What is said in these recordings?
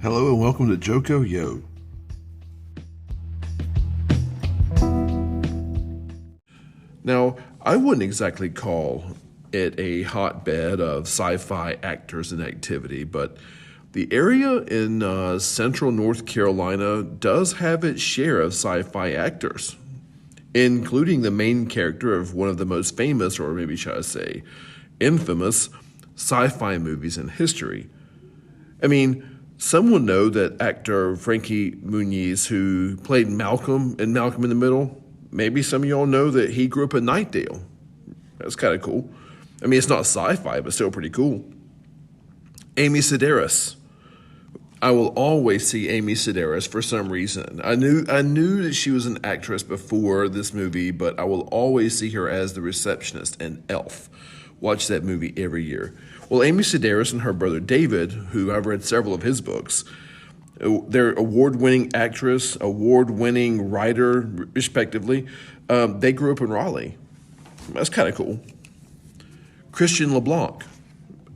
Hello and welcome to Joko Yo. Now, I wouldn't exactly call it a hotbed of sci-fi actors and activity, but the area in central North Carolina does have its share of sci-fi actors, including the main character of one of the most famous, or maybe should I say, infamous sci-fi movies in history. I mean, some will know that actor Frankie Muniz, who played Malcolm in Malcolm in the Middle, maybe some of y'all know that he grew up in Nightdale. That's kind of cool. I mean, it's not sci-fi, but still pretty cool. Amy Sedaris. I will always see Amy Sedaris for some reason. I knew that she was an actress before this movie, but I will always see her as the receptionist in Elf. Watch that movie every year. Well, Amy Sedaris and her brother David, who I've read several of his books, they're award-winning actress, award-winning writer, respectively. They grew up in Raleigh. That's kind of cool. Christian LeBlanc.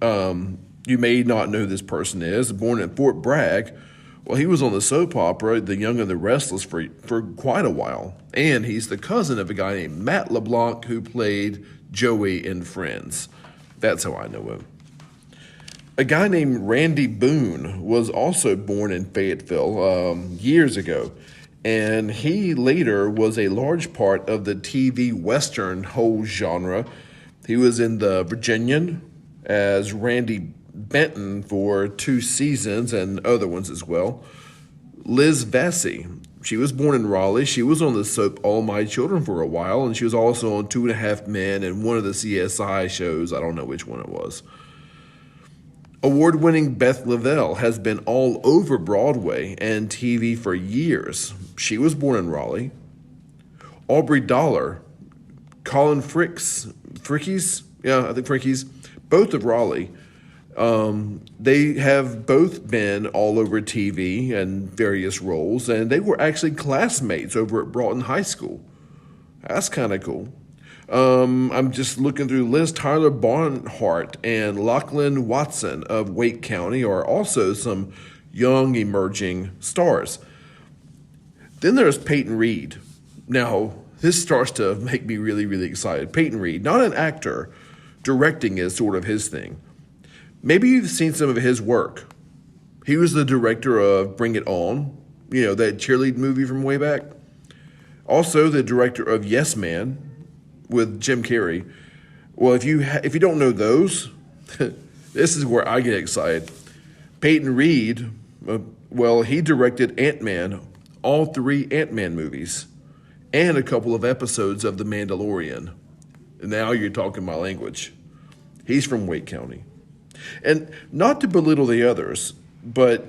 You may not know who this person is. Born in Fort Bragg. Well, he was on the soap opera The Young and the Restless for quite a while. And he's the cousin of a guy named Matt LeBlanc who played Joey in Friends. That's how I know him. A guy named Randy Boone was also born in Fayetteville years ago, and he later was a large part of the TV Western whole genre. He was in The Virginian as Randy Benton for 2 seasons and other ones as well. Liz Vassy, she was born in Raleigh. She was on the soap All My Children for a while, and she was also on 2.5 Men and one of the CSI shows. I don't know which one it was. Award-winning Beth Lavelle has been all over Broadway and TV for years. She was born in Raleigh. Aubrey Dollar, Colin Frickies, both of Raleigh. They have both been all over TV and various roles, and they were actually classmates over at Broughton High School. That's kind of cool. I'm just looking through the list. Tyler Barnhart and Lachlan Watson of Wake County are also some young emerging stars. Then there's Peyton Reed. Now, this starts to make me really, really excited. Peyton Reed, not an actor. Directing is sort of his thing. Maybe you've seen some of his work. He was the director of Bring It On, that cheerleading movie from way back. Also the director of Yes Man with Jim Carrey. Well, if you don't know those, this is where I get excited. Peyton Reed, he directed Ant-Man, all 3 Ant-Man movies, and a couple of episodes of The Mandalorian. Now you're talking my language. He's from Wake County. And not to belittle the others, but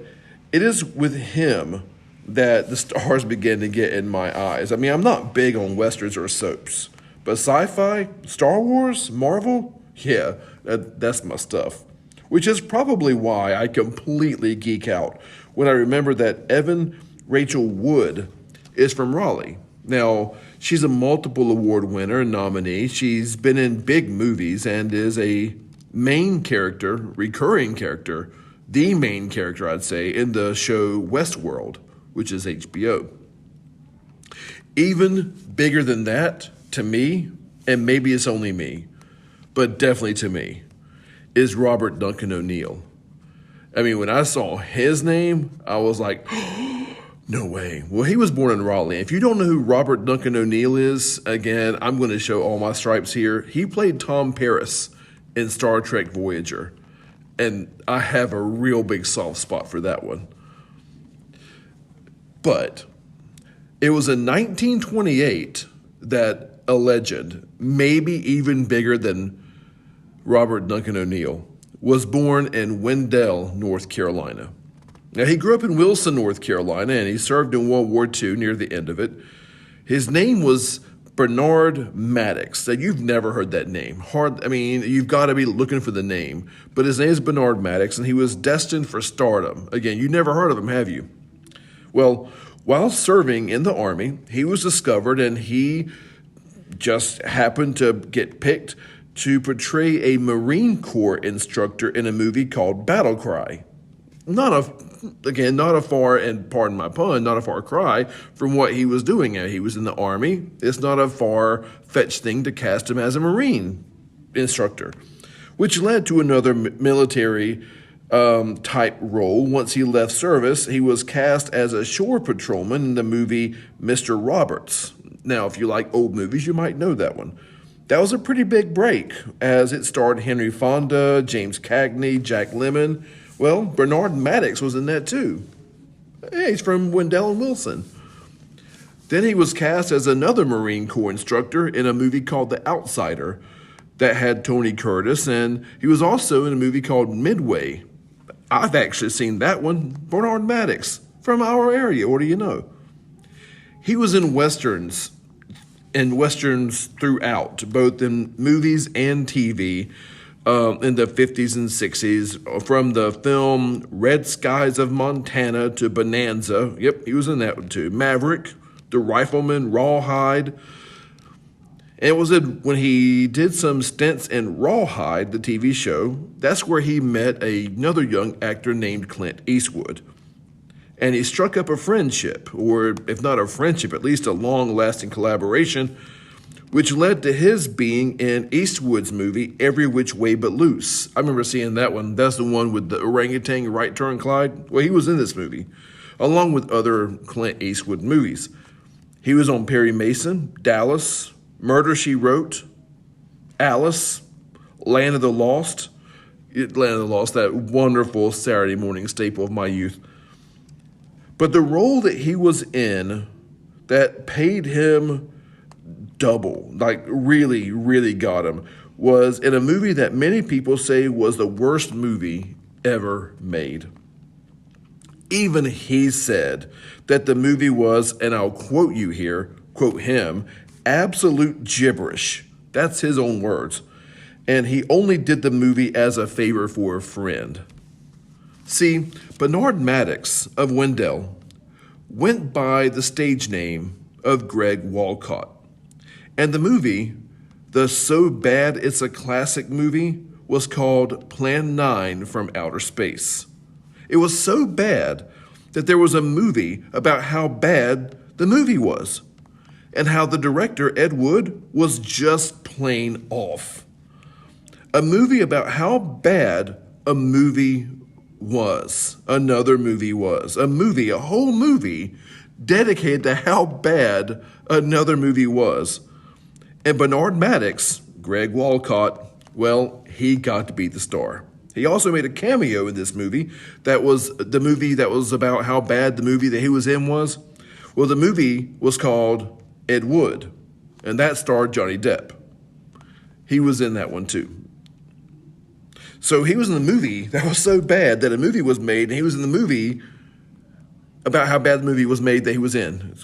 it is with him that the stars begin to get in my eyes. I mean, I'm not big on westerns or soaps, but sci-fi, Star Wars, Marvel, yeah, that's my stuff. Which is probably why I completely geek out when I remember that Evan Rachel Wood is from Raleigh. Now, she's a multiple award winner and nominee. She's been in big movies and is a main character, recurring character, the main character, I'd say, in the show Westworld, which is HBO. Even bigger than that, to me, and maybe it's only me, but definitely to me, is Robert Duncan O'Neill. I mean, when I saw his name, I was like, no way. Well, he was born in Raleigh. If you don't know who Robert Duncan O'Neill is, again, I'm going to show all my stripes here. He played Tom Paris in Star Trek Voyager, and I have a real big soft spot for that one. But it was in 1928 that a legend, maybe even bigger than Robert Duncan O'Neill, was born in Wendell, North Carolina. Now, he grew up in Wilson, North Carolina, and he served in World War II near the end of it. His name was Bernard Maddox. Now, you've never heard that name. You've got to be looking for the name. But his name is Bernard Maddox, and he was destined for stardom. Again, you never heard of him, have you? Well, while serving in the Army, he was discovered, and he just happened to get picked to portray a Marine Corps instructor in a movie called Battle Cry. Not a again, not a far, and pardon my pun, not a far cry from what he was doing. He was in the Army. It's not a far-fetched thing to cast him as a Marine instructor, which led to another military type role. Once he left service, he was cast as a shore patrolman in the movie Mr. Roberts. Now, if you like old movies, you might know that one. That was a pretty big break, as it starred Henry Fonda, James Cagney, Jack Lemmon. Well, Bernard Maddox was in that too. Hey, he's from Wendell and Wilson. Then he was cast as another Marine Corps instructor in a movie called The Outsider that had Tony Curtis, and he was also in a movie called Midway. I've actually seen that one. Bernard Maddox, from our area, what do you know? He was in westerns throughout, both in movies and TV, in the 50s and 60s, from the film Red Skies of Montana to Bonanza. Yep, he was in that one too. Maverick, The Rifleman, Rawhide. And it was when he did some stints in Rawhide, the TV show, that's where he met another young actor named Clint Eastwood. And he struck up a friendship, or if not a friendship, at least a long-lasting collaboration, which led to his being in Eastwood's movie Every Which Way But Loose. I remember seeing that one. That's the one with the orangutan, Right Turn Clyde. Well, he was in this movie, along with other Clint Eastwood movies. He was on Perry Mason, Dallas, Murder, She Wrote, Alice, Land of the Lost, that wonderful Saturday morning staple of my youth. But the role that he was in that paid him double, like really, really got him, was in a movie that many people say was the worst movie ever made. Even he said that the movie was, and I'll quote you here, quote him, absolute gibberish. That's his own words. And he only did the movie as a favor for a friend. See, Bernard Maddox of Wendell went by the stage name of Greg Walcott. And the movie, the So Bad It's a Classic movie, was called Plan 9 from Outer Space. It was so bad that there was a movie about how bad the movie was, and how the director, Ed Wood, was just plain off. A movie about how bad a movie was, another movie was. A whole movie dedicated to how bad another movie was. And Bernard Maddox, Greg Walcott, well, he got to be the star. He also made a cameo in this movie that was the movie that was about how bad the movie that he was in was. Well, the movie was called Ed Wood, and that starred Johnny Depp. He was in that one too. So he was in the movie that was so bad that a movie was made, and he was in the movie about how bad the movie was made that he was in.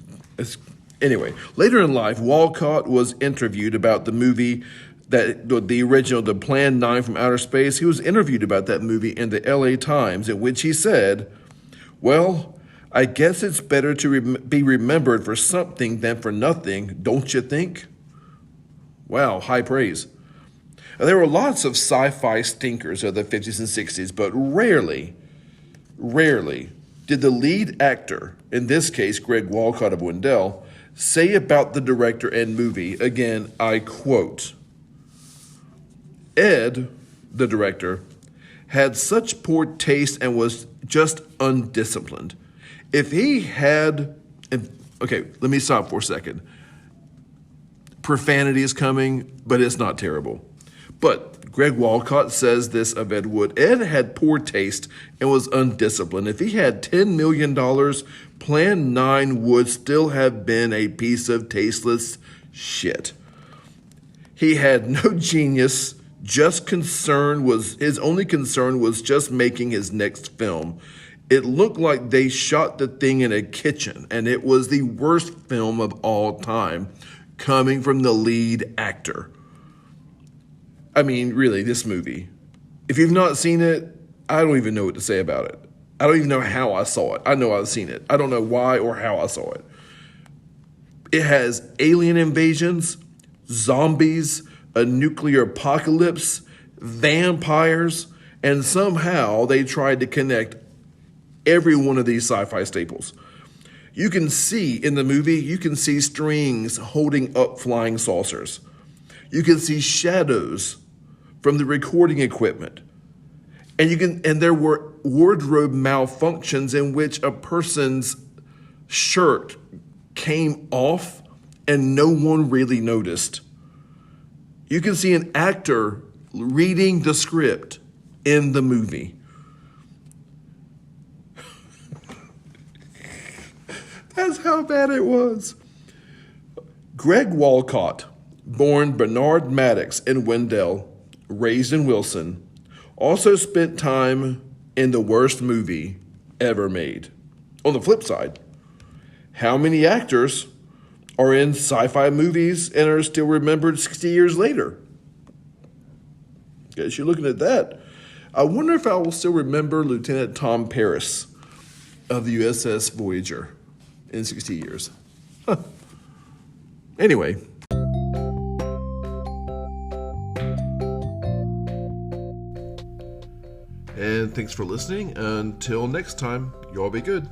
Anyway, later in life, Walcott was interviewed about the movie, the original, the Plan 9 from Outer Space. He was interviewed about that movie in the LA Times, in which he said, well, I guess it's better to be remembered for something than for nothing, don't you think? Wow, high praise. There were lots of sci-fi stinkers of the 50s and 60s, but rarely did the lead actor, in this case Greg Walcott of Wendell, say about the director and movie, again, I quote, Ed, the director, had such poor taste and was just undisciplined. If he had, okay, let me stop for a second. Profanity is coming, but it's not terrible. But Greg Walcott says this of Ed Wood. Ed had poor taste and was undisciplined. If he had $10 million, Plan 9 would still have been a piece of tasteless shit. He had no genius, his only concern was just making his next film. It looked like they shot the thing in a kitchen, and it was the worst film of all time, coming from the lead actor. I mean, really, this movie. If you've not seen it, I don't even know what to say about it. I don't even know how I saw it. I know I've seen it. I don't know why or how I saw it. It has alien invasions, zombies, a nuclear apocalypse, vampires, and somehow they tried to connect every one of these sci-fi staples. You can see in the movie, you can see strings holding up flying saucers. You can see shadows from the recording equipment. And there were wardrobe malfunctions in which a person's shirt came off and no one really noticed. You can see an actor reading the script in the movie. That's how bad it was. Greg Walcott, born Bernard Maddox in Wendell, raised in Wilson, also spent time in the worst movie ever made. On the flip side, how many actors are in sci-fi movies and are still remembered 60 years later? Guess you're looking at that. I wonder if I will still remember Lieutenant Tom Paris of the USS Voyager in 60 years. Anyway. And thanks for listening. Until next time, y'all be good.